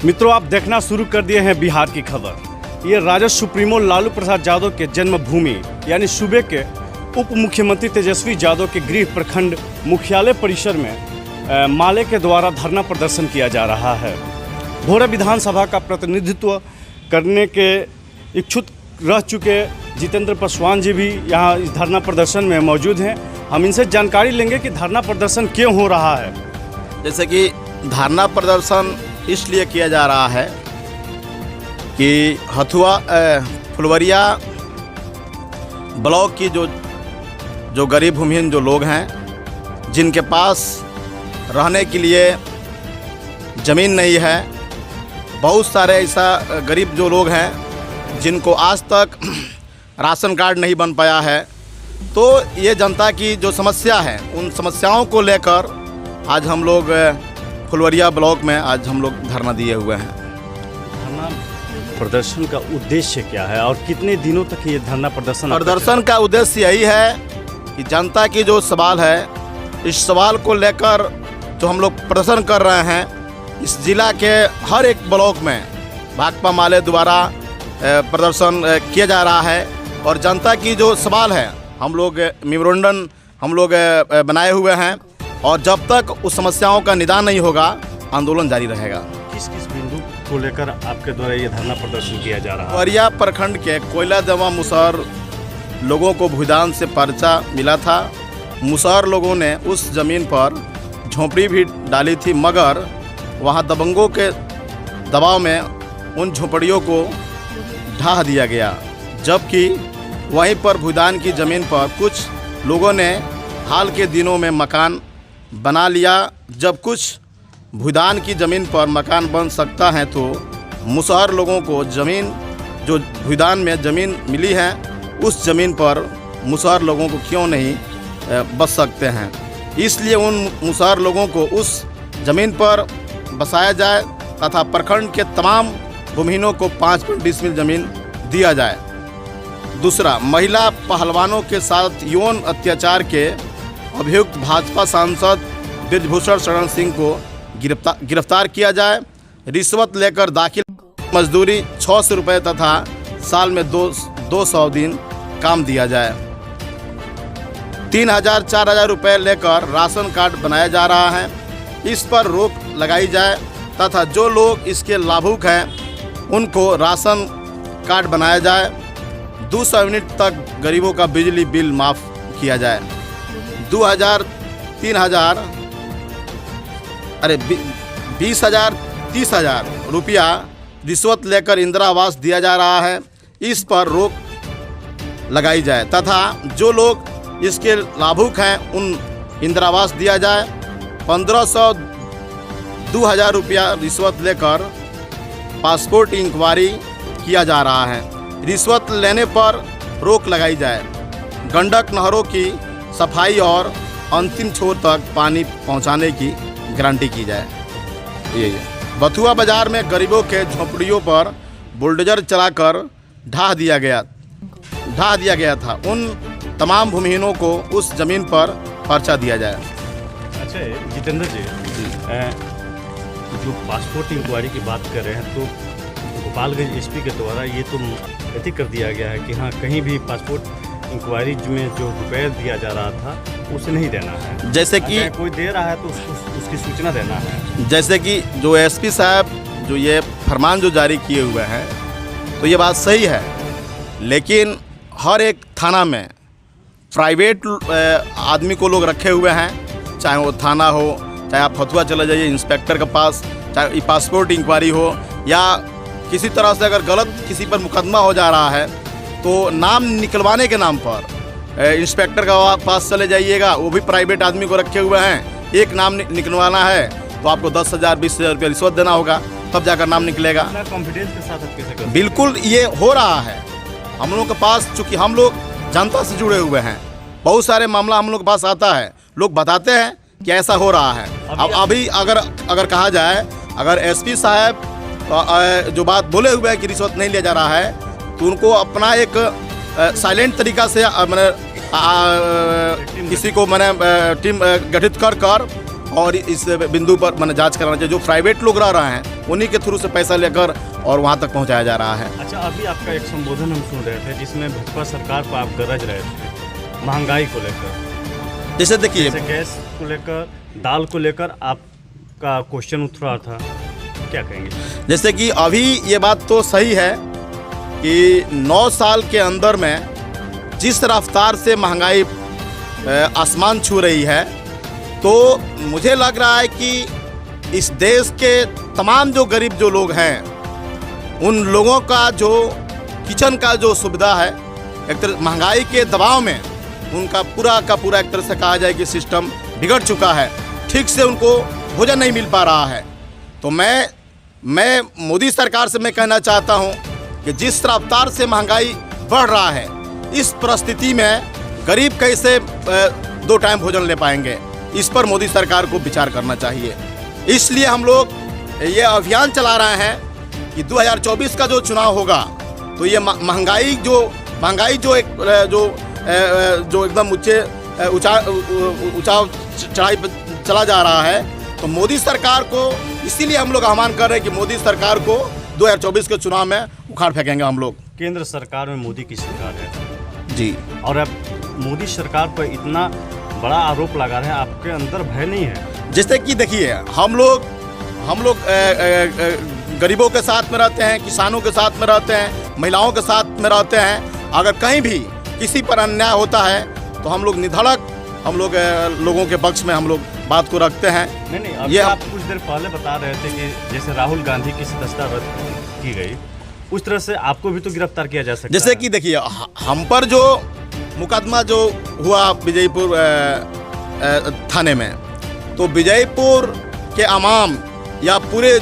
मित्रों, आप देखना शुरू कर दिए हैं बिहार की खबर। ये राजद सुप्रीमो लालू प्रसाद यादव के जन्मभूमि यानी सूबे के उप मुख्यमंत्री तेजस्वी यादव के गृह प्रखंड मुख्यालय परिसर में माले के द्वारा धरना प्रदर्शन किया जा रहा है। भोरे विधानसभा का प्रतिनिधित्व करने के इच्छुक रह चुके जितेंद्र पासवान जी भी यहाँ इस धरना प्रदर्शन में मौजूद हैं। हम इनसे जानकारी लेंगे कि धरना प्रदर्शन क्यों हो रहा है। जैसे कि धरना प्रदर्शन इसलिए किया जा रहा है कि फुलवरिया ब्लॉक की जो गरीब भूमिहीन जो लोग हैं, जिनके पास रहने के लिए ज़मीन नहीं है, बहुत सारे ऐसा गरीब जो लोग हैं जिनको आज तक राशन कार्ड नहीं बन पाया है। तो ये जनता की जो समस्या है, उन समस्याओं को लेकर आज हम लोग फुलवरिया ब्लॉक में आज हम लोग धरना दिए हुए हैं। धरना प्रदर्शन का उद्देश्य क्या है और कितने दिनों तक ये धरना प्रदर्शन का उद्देश्य यही है कि जनता की जो सवाल है, इस सवाल को लेकर जो हम लोग प्रदर्शन कर रहे हैं, इस जिला के हर एक ब्लॉक में भाकपा माले द्वारा प्रदर्शन किया जा रहा है। और जनता की जो सवाल है, हम लोग मेमोरेंडम हम लोग बनाए हुए हैं और जब तक उस समस्याओं का निदान नहीं होगा, आंदोलन जारी रहेगा। किस किस बिंदु को लेकर आपके द्वारा ये धरना प्रदर्शन किया जा रहा है? फुलवरिया प्रखंड के कोयला जमा मुसहर लोगों को भूदान से पर्चा मिला था। मुसहर लोगों ने उस ज़मीन पर झोंपड़ी भी डाली थी, मगर वहाँ दबंगों के दबाव में उन झोंपड़ियों को ढा दिया गया। जबकि वहीं पर भूदान की ज़मीन पर कुछ लोगों ने हाल के दिनों में मकान बना लिया। जब कुछ भूदान की ज़मीन पर मकान बन सकता है, तो मुसहर लोगों को ज़मीन जो भूदान में ज़मीन मिली है, उस ज़मीन पर मुसहर लोगों को क्यों नहीं बस सकते हैं। इसलिए उन मुसहर लोगों को उस ज़मीन पर बसाया जाए तथा प्रखंड के तमाम भूमिहीनों को 5 डिसमिल ज़मीन दिया जाए। दूसरा, महिला पहलवानों के साथ यौन अत्याचार के अभियुक्त भाजपा सांसद ब्रजभूषण शरण सिंह को गिरफ्तार किया जाए। रिश्वत लेकर दाखिल मजदूरी 600 रुपये तथा साल में 200 दिन काम दिया जाए। 3000-4000 रुपये लेकर राशन कार्ड बनाया जा रहा है, इस पर रोक लगाई जाए तथा जो लोग इसके लाभुक हैं उनको राशन कार्ड बनाया जाए। 200 यूनिट तक गरीबों का बिजली बिल माफ़ किया जाए। 2000-3000 20,000 30,000 रुपया रिश्वत लेकर इंदिरा आवास दिया जा रहा है, इस पर रोक लगाई जाए तथा जो लोग इसके लाभुक हैं उन इंदिरा आवास दिया जाए। 1500-2000 रुपया रिश्वत लेकर पासपोर्ट इंक्वायरी किया जा रहा है, रिश्वत लेने पर रोक लगाई जाए। गंडक नहरों की सफाई और अंतिम छोर तक पानी पहुंचाने की गारंटी की जाए। ये बथुआ बाजार में गरीबों के झोंपड़ियों पर बुलडोजर चलाकर ढा दिया गया था। उन तमाम भूमिहीनों को उस ज़मीन पर पर्चा दिया जाए। अच्छा जितेंद्र जी, जो पासपोर्ट इंक्वायरी की बात कर रहे हैं, तो गोपालगंज एसपी के द्वारा ये तो अति कर दिया गया है कि हाँ, कहीं भी पासपोर्ट इंक्वायरी में जो रुपये दिया जा रहा था उसे नहीं देना है। जैसे कि कोई दे रहा है तो उसकी सूचना देना है। जैसे कि जो एसपी साहब जो ये फरमान जो जारी किए हुए हैं, तो ये बात सही है, लेकिन हर एक थाना में प्राइवेट आदमी को लोग रखे हुए हैं, चाहे वो थाना हो, चाहे आप फतुआ चले जाइए इंस्पेक्टर के पास, चाहे पासपोर्ट इंक्वायरी हो, या किसी तरह से अगर गलत किसी पर मुकदमा हो जा रहा है तो नाम निकलवाने के नाम पर इंस्पेक्टर का पास चले जाइएगा, वो भी प्राइवेट आदमी को रखे हुए हैं। एक नाम निकलवाना है तो आपको 10,000 20,000 रुपये रिश्वत देना होगा, तब जाकर नाम निकलेगा। कॉन्फिडेंस के साथ कैसे कर? बिल्कुल ये हो रहा है हम लोगों के पास, चूँकि हम लोग जनता से जुड़े हुए हैं, बहुत सारे मामला हम लोग के पास आता है, लोग बताते हैं कि ऐसा हो रहा है। अब अभी अगर कहा जाए, अगर एसपी साहब जो बात बोले हुए हैं कि रिश्वत नहीं लिया जा रहा है, तो उनको अपना एक साइलेंट तरीका से मैंने किसी को मैंने टीम गठित कर और इस बिंदु पर मैंने जांच कराना चाहिए। जो प्राइवेट लोग रह रहे हैं उन्हीं के थ्रू से पैसा लेकर और वहाँ तक पहुँचाया जा रहा है। अच्छा, अभी आपका एक संबोधन हम सुन रहे थे जिसमें भाजपा सरकार पर आप गरज रहे थे महंगाई को लेकर। जैसे देखिए, जैसे गैस को लेकर, दाल को लेकर आपका क्वेश्चन उठ रहा था, क्या कहेंगे? जैसे कि अभी ये बात तो सही है कि 9 साल के अंदर में जिस रफ्तार से महंगाई आसमान छू रही है, तो मुझे लग रहा है कि इस देश के तमाम जो गरीब जो लोग हैं उन लोगों का जो किचन का जो सुविधा है, एक तरह महंगाई के दबाव में उनका पूरा का पूरा एक तरह से कहा जाए कि सिस्टम बिगड़ चुका है। ठीक से उनको भोजन नहीं मिल पा रहा है। तो मैं मोदी सरकार से मैं कहना चाहता हूं कि जिस रफ्तार से महंगाई बढ़ रहा है, इस परिस्थिति में गरीब कैसे 2 टाइम भोजन ले पाएंगे, इस पर मोदी सरकार को विचार करना चाहिए। इसलिए हम लोग ये अभियान चला रहे हैं कि 2024 का जो चुनाव होगा तो ये महंगाई जो एकदम ऊंचाई चढ़ाई पर चला जा रहा है, तो मोदी सरकार को इसीलिए हम लोग आह्वान कर रहे हैं कि मोदी सरकार को 2024 के चुनाव में उखाड़ फेंकेंगे हम लोग। केंद्र सरकार में मोदी की सरकार है जी, और अब मोदी सरकार पर इतना बड़ा आरोप लगा रहे हैं, आपके अंदर भय नहीं है? जैसे कि देखिए, हम लोग गरीबों के साथ में रहते हैं, किसानों के साथ में रहते हैं, महिलाओं के साथ में रहते हैं। अगर कहीं भी किसी पर अन्याय होता है तो हम लोग निधड़क लोगों के पक्ष में हम लोग बात को रखते हैं। नहीं, अभी आप कुछ देर पहले बता रहे थे कि जैसे राहुल गांधी की सदस्यता रद्द की गई, उस तरह से आपको भी तो गिरफ्तार किया जा सकता है। जैसे कि देखिए, हम पर जो मुकदमा जो हुआ विजयपुर थाने में, तो विजयपुर के अवाम या पूरे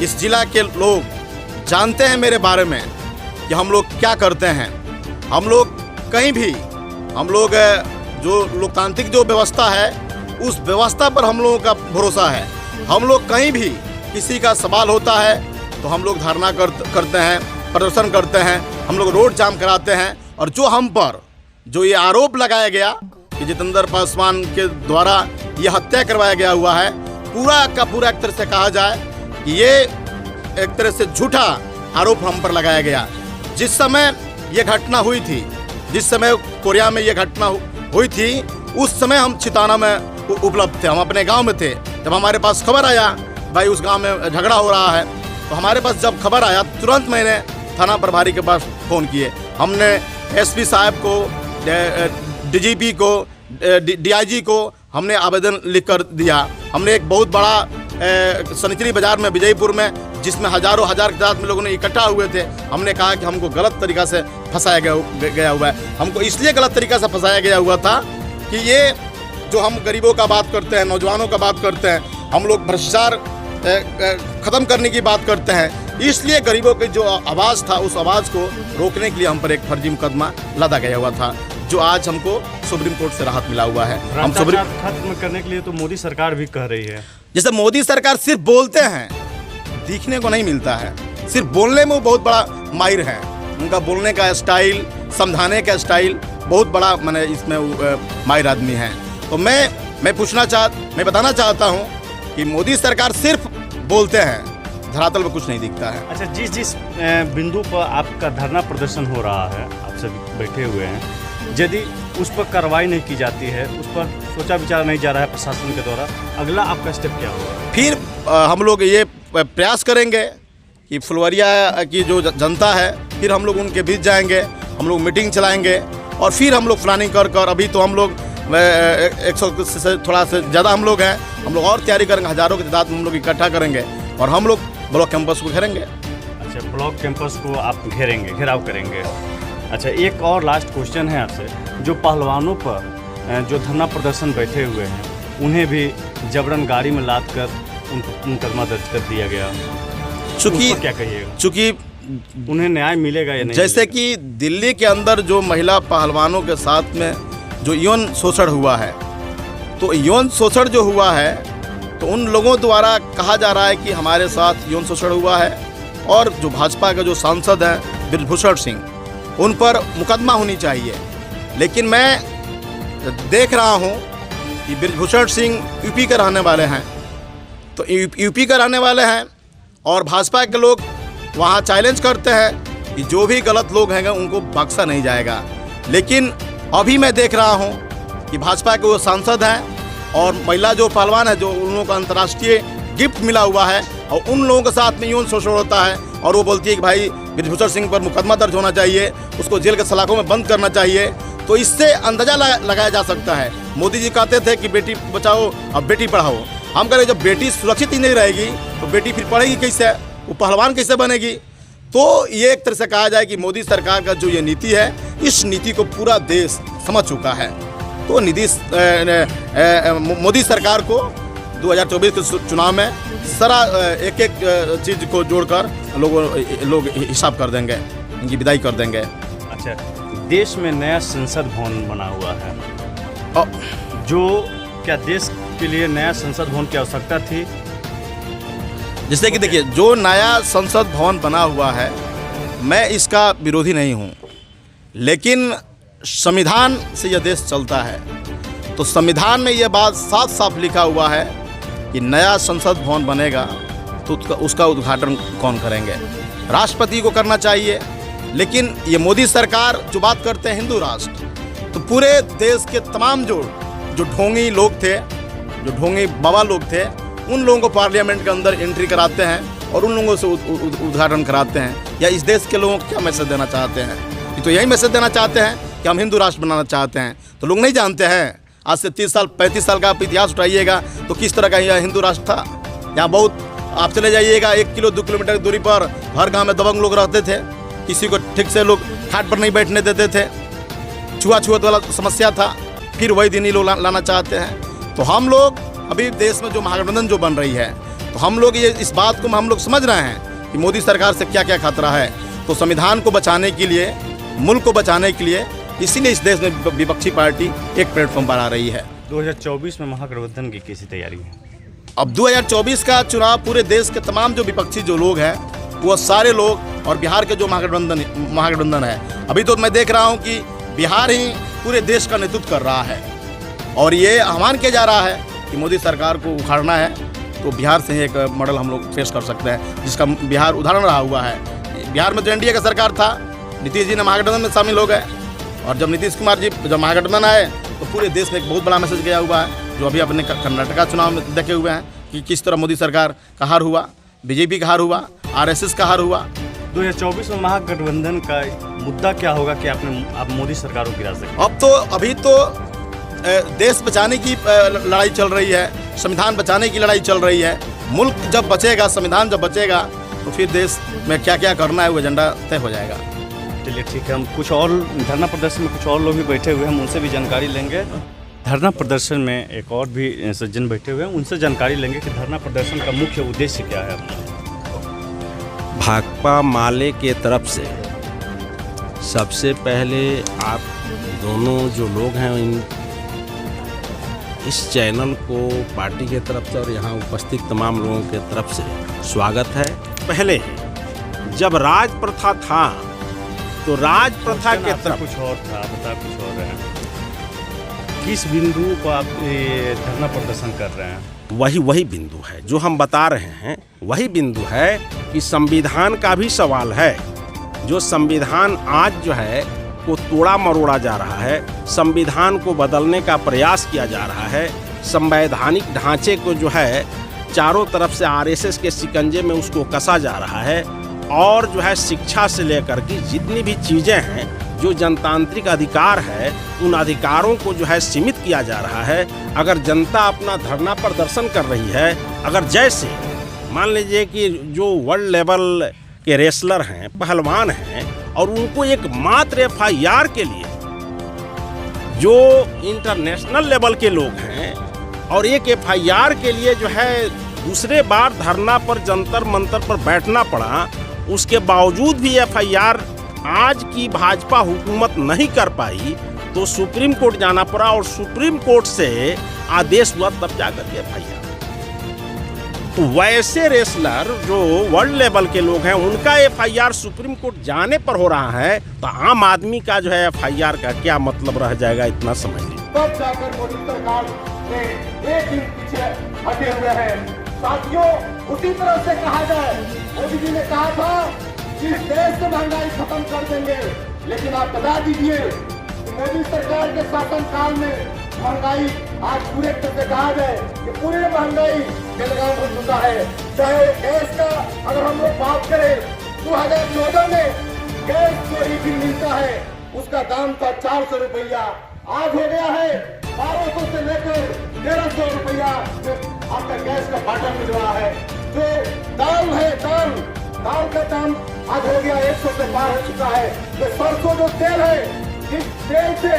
इस जिला के लोग जानते हैं मेरे बारे में कि हम लोग क्या करते हैं। हम लोग कहीं भी, हम लोग जो लोकतांत्रिक जो व्यवस्था है उस व्यवस्था पर हम लोगों का भरोसा है। हम लोग कहीं भी किसी का सवाल होता है तो हम लोग धरना करते हैं, प्रदर्शन करते हैं, हम लोग रोड जाम कराते हैं। और जो हम पर जो ये आरोप लगाया गया कि जितेंद्र पासवान के द्वारा ये हत्या करवाया गया हुआ है, पूरा का पूरा एक तरह से कहा जाए कि ये एक तरह से झूठा आरोप हम पर लगाया गया। जिस समय ये घटना हुई थी, जिस समय कोरिया में ये घटना हुई थी, उस समय हम चिताना में उपलब्ध थे, हम अपने गांव में थे। जब हमारे पास खबर आया भाई उस गांव में झगड़ा हो रहा है, तो हमारे पास जब खबर आया तुरंत मैंने थाना प्रभारी के पास फ़ोन किए। हमने एसपी साहब को, डीजीपी को, डीआईजी को हमने आवेदन लिख कर दिया। हमने एक बहुत बड़ा सनिचरी बाजार में विजयपुर में, जिसमें हज़ारों हजार की तादाद में लोगों ने इकट्ठा हुए थे, हमने कहा कि हमको गलत तरीक़ा से फंसाया गया हुआ है। हमको इसलिए गलत तरीक़ा से फंसाया गया हुआ था कि ये जो हम गरीबों का बात करते हैं, नौजवानों का बात करते हैं, हम लोग भ्रष्टाचार ख़त्म करने की बात करते हैं, इसलिए गरीबों की जो आवाज़ था उस आवाज़ को रोकने के लिए हम पर एक फर्जी मुकदमा लदा गया हुआ था, जो आज हमको सुप्रीम कोर्ट से राहत मिला हुआ है। हम खत्म करने के लिए तो मोदी सरकार भी कह रही है। जैसे मोदी सरकार सिर्फ बोलते हैं, दिखने को नहीं मिलता है। सिर्फ बोलने में वो बहुत बड़ा माहिर है, उनका बोलने का स्टाइल, समझाने का स्टाइल बहुत बड़ा मैंने इसमें माहिर आदमी है। तो मैं बताना चाहता हूँ कि मोदी सरकार सिर्फ बोलते हैं, धरातल पर कुछ नहीं दिखता है। अच्छा, जिस बिंदु पर आपका धरना प्रदर्शन हो रहा है, आप सभी बैठे हुए हैं, यदि उस पर कार्रवाई नहीं की जाती है, उस पर सोचा विचार नहीं जा रहा है प्रशासन के द्वारा, अगला आपका स्टेप क्या होगा? फिर हम लोग ये प्रयास करेंगे कि फुलवरिया की जो जनता है, फिर हम लोग उनके बीच जाएंगे, हम लोग मीटिंग चलाएंगे और फिर हम लोग प्लानिंग कर अभी तो हम लोग 100 से थोड़ा से ज़्यादा हम लोग हैं, हम लोग और तैयारी करेंगे, हज़ारों की तादाद में हम लोग इकट्ठा करेंगे और हम लोग ब्लॉक कैंपस को घेरेंगे। अच्छा, ब्लॉक कैंपस को आप घेराव करेंगे। अच्छा, एक और लास्ट क्वेश्चन है आपसे, जो पहलवानों पर जो धरना प्रदर्शन बैठे हुए हैं उन्हें भी जबरन गाड़ी में लाद कर उनको मुकदमा दर्ज कर दिया गया, चूँकि क्या कहिएगा? चूँकि उन्हें न्याय मिलेगा या नहीं? जैसे कि दिल्ली के अंदर जो महिला पहलवानों के साथ में जो यौन शोषण हुआ है, तो यौन शोषण जो हुआ है तो उन लोगों द्वारा कहा जा रहा है कि हमारे साथ यौन शोषण हुआ है, और जो भाजपा के जो सांसद हैं ब्रजभूषण सिंह, उन पर मुकदमा होनी चाहिए। लेकिन मैं देख रहा हूं कि बृजभूषण सिंह यूपी के रहने वाले हैं, तो यूपी के रहने वाले हैं और भाजपा के लोग वहाँ चैलेंज करते हैं कि जो भी गलत लोग हैं उनको बख्शा नहीं जाएगा। लेकिन अभी मैं देख रहा हूँ कि भाजपा के वो सांसद हैं और महिला जो पहलवान है, जो उन लोगों को अंतर्राष्ट्रीय गिफ्ट मिला हुआ है, और उन लोगों के साथ में यौन शोषण होता है और वो बोलती है कि भाई बृजभूषण सिंह पर मुकदमा दर्ज होना चाहिए, उसको जेल के सलाखों में बंद करना चाहिए। तो इससे अंदाजा लगाया जा सकता है। मोदी जी कहते थे कि बेटी बचाओ और बेटी पढ़ाओ। हम कह रहे जब बेटी सुरक्षित ही नहीं रहेगी तो बेटी फिर पढ़ेगी कैसे, वो पहलवान कैसे बनेगी। तो ये एक तरह से कहा जाए कि मोदी सरकार का जो ये नीति है, इस नीति को पूरा देश समझ चुका है। तो मोदी सरकार को 2024 के चुनाव में सारा एक एक चीज़ को जोड़कर लोग हिसाब कर देंगे, इनकी विदाई कर देंगे। अच्छा, देश में नया संसद भवन बना हुआ है, जो क्या देश के लिए नया संसद भवन की आवश्यकता थी? जैसे कि देखिए, जो नया संसद भवन बना हुआ है, मैं इसका विरोधी नहीं हूँ, लेकिन संविधान से यह देश चलता है। तो संविधान में यह बात साफ साफ लिखा हुआ है कि नया संसद भवन बनेगा तो उसका उद्घाटन कौन करेंगे? राष्ट्रपति को करना चाहिए। लेकिन ये मोदी सरकार जो बात करते हैं हिंदू राष्ट्र, तो पूरे देश के तमाम जो ढोंगी लोग थे, जो ढोंगी बाबा लोग थे, उन लोगों को पार्लियामेंट के अंदर एंट्री कराते हैं और उन लोगों से उद्घाटन कराते हैं। या इस देश के लोगों को क्या मैसेज देना चाहते हैं? ये तो यही मैसेज देना चाहते हैं कि हम हिंदू राष्ट्र बनाना चाहते हैं। तो लोग नहीं जानते हैं। आज से 30 साल 35 साल का आप इतिहास उठाइएगा तो किस तरह का यह हिंदू राष्ट्र था। यहाँ बहुत आप चले जाइएगा 1 किलो 2 किलोमीटर की दूरी पर हर गांव में दबंग लोग रहते थे, किसी को ठीक से लोग खाट पर नहीं बैठने देते थे, छुआछूत वाला समस्या था। फिर वही दिन ही लोग लाना चाहते हैं। तो हम लोग अभी देश में जो महागठबंधन जो बन रही है, तो हम लोग ये इस बात को हम लोग समझ रहे हैं कि मोदी सरकार से क्या क्या खतरा है। तो संविधान को बचाने के लिए, मुल्क को बचाने के लिए, इसीलिए इस देश में विपक्षी पार्टी एक प्लेटफॉर्म पर आ रही है। 2024 में महागठबंधन की कैसी तैयारी है? अब 2024 का चुनाव पूरे देश के तमाम जो विपक्षी जो लोग हैं, वो सारे लोग, और बिहार के जो महागठबंधन है, अभी तो मैं देख रहा हूँ कि बिहार ही पूरे देश का नेतृत्व कर रहा है और ये आह्वान किया जा रहा है कि मोदी सरकार को उखाड़ना है। तो बिहार से ही एक मॉडल हम लोग फेस कर सकते हैं, जिसका बिहार उदाहरण रहा हुआ है। बिहार में तो एनडीए का सरकार था, नीतीश जी ने महागठबंधन में शामिल हो गए, और जब नीतीश कुमार जी जब महागठबंधन आए तो पूरे देश में एक बहुत बड़ा मैसेज गया हुआ है, जो अभी अपने कर्नाटका चुनाव में देखे हुए हैं कि किस तरह मोदी सरकार का हार हुआ, बीजेपी का हार हुआ, आरएसएस का हार हुआ। 2024 में महागठबंधन का मुद्दा क्या होगा कि आप मोदी सरकार को गिरा सकें? अभी तो देश बचाने की लड़ाई चल रही है, संविधान बचाने की लड़ाई चल रही है। मुल्क जब बचेगा, संविधान जब बचेगा, तो फिर देश में क्या क्या करना है वो एजेंडा तय हो जाएगा। चलिए ठीक है, हम कुछ और धरना प्रदर्शन में कुछ और लोग भी बैठे हुए हैं, हम उनसे भी जानकारी लेंगे। धरना प्रदर्शन में एक और भी सज्जन बैठे हुए हैं, उनसे जानकारी लेंगे कि धरना प्रदर्शन का मुख्य उद्देश्य क्या है। भाकपा माले के तरफ से सबसे पहले आप दोनों जो लोग हैं इस चैनल को पार्टी के तरफ से और यहाँ उपस्थित तमाम लोगों के तरफ से स्वागत है। पहले जब राज प्रथा था तो राज प्रथा के तरफ कुछ और था, बता कुछ और है। किस बिंदु को आप धरना प्रदर्शन कर रहे हैं? वही बिंदु है जो हम बता रहे हैं। वही बिंदु है कि संविधान का भी सवाल है। जो संविधान आज जो है को तोड़ा मरोड़ा जा रहा है, संविधान को बदलने का प्रयास किया जा रहा है, संवैधानिक ढांचे को जो है चारों तरफ से आरएसएस के शिकंजे में उसको कसा जा रहा है, और जो है शिक्षा से लेकर के जितनी भी चीज़ें हैं, जो जनतांत्रिक अधिकार है, उन अधिकारों को जो है सीमित किया जा रहा है। अगर जनता अपना धरना प्रदर्शन कर रही है, अगर जैसे मान लीजिए कि जो वर्ल्ड लेवल के रेसलर हैं, पहलवान हैं, और उनको एक मात्र एफआईआर के लिए जो इंटरनेशनल लेवल के लोग हैं, और एक एफआईआर के लिए जो है दूसरे बार धरना पर जंतर मंतर पर बैठना पड़ा, उसके बावजूद भी एफआईआर आज की भाजपा हुकूमत नहीं कर पाई, तो सुप्रीम कोर्ट जाना पड़ा, और सुप्रीम कोर्ट से आदेश हुआ तब जाकर के एफआईआर। वैसे रेसलर जो वर्ल्ड लेवल के लोग हैं, उनका एफआईआर सुप्रीम कोर्ट जाने पर हो रहा है, तो आम आदमी का जो है एफआईआर का क्या मतलब रह जाएगा, इतना समझ लीजिए। तब जाकर मोदी सरकार से एक दिन पीछे हटे हुए हैं। साथियों, उसी तरह से कहा जाए, मोदी जी ने कहा था कि इस देश से महंगाई खत्म कर देंगे, लेकिन आप बता दीजिए कि मोदी सरकार के शासनकाल में महंगाई आज पूरे तरह से कहा जाए कि पूरी महंगाई बेलगाम हो चुका है। चाहे गैस का अगर हम लोग बात करें, 2014 में गैस जो रिफिल मिलता है उसका दाम था 400 रुपया, आज हो गया है 1200 से लेकर 1300 रुपया आपका गैस का बाटल मिल रहा है। जो दाल है, दाल का दाम आज हो गया 100 से पार हो चुका है। जो सरसों जो तेल है, जिस तेल से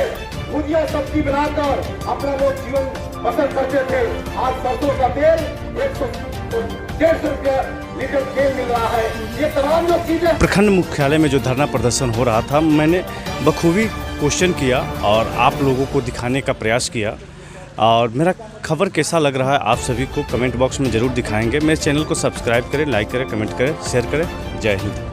भुजिया सब्जी बनाकर अपना लोग जीवन बसर करते थे, आज सरसों का तेल 150 रुपया लीटर तेल मिल रहा है। ये तमाम जो चीजें प्रखंड मुख्यालय में जो धरना प्रदर्शन हो रहा था, मैंने बखूबी क्वेश्चन किया और आप लोगों को दिखाने का प्रयास किया। और मेरा खबर कैसा लग रहा है आप सभी को कमेंट बॉक्स में ज़रूर दिखाएंगे। मेरे चैनल को सब्सक्राइब करें, लाइक करें, कमेंट करें, शेयर करें। जय हिंद।